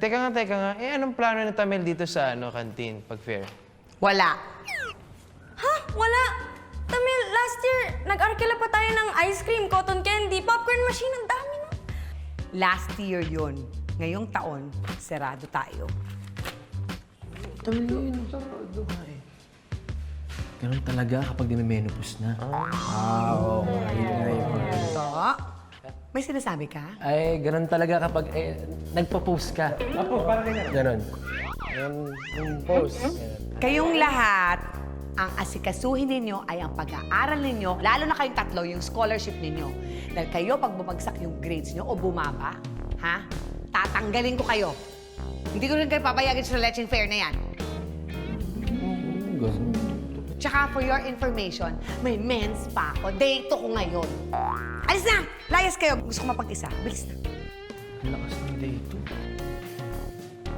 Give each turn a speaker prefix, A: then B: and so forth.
A: Teka nga. Eh, anong plano ni Tamel dito sa canteen pag fair?
B: Wala.
C: Ha? Wala. Tamil, last year, nag-arkila pa tayo ng ice cream, cotton candy, popcorn machine. Ang dami na.
B: Last year yun. Ngayong taon, serado tayo.
A: Tamel yun. Sarado nga eh.
D: Ganun talaga kapag menopause na. Oo. Yun nga yun.
B: So, may sinasabi ka?
D: Ay, ganun talaga kapag nagpo-post ka. Apo, parang ganun. Yung post.
B: Kayong lahat, ang asikasuhin ninyo ay ang pag-aaral ninyo, lalo na kayong tatlo, yung scholarship ninyo. Dahil kayo, pag bumagsak yung grades nyo o bumaba, ha? Tatanggalin ko kayo. Hindi ko rin kayo papayagin sa lecheng fair na yan. Tsaka for your information, may mens pa ako. Date ko ngayon. Alis na! Layas kayo. Gusto ko mapag-isa. Bilis na.
A: Ang lakas ng date.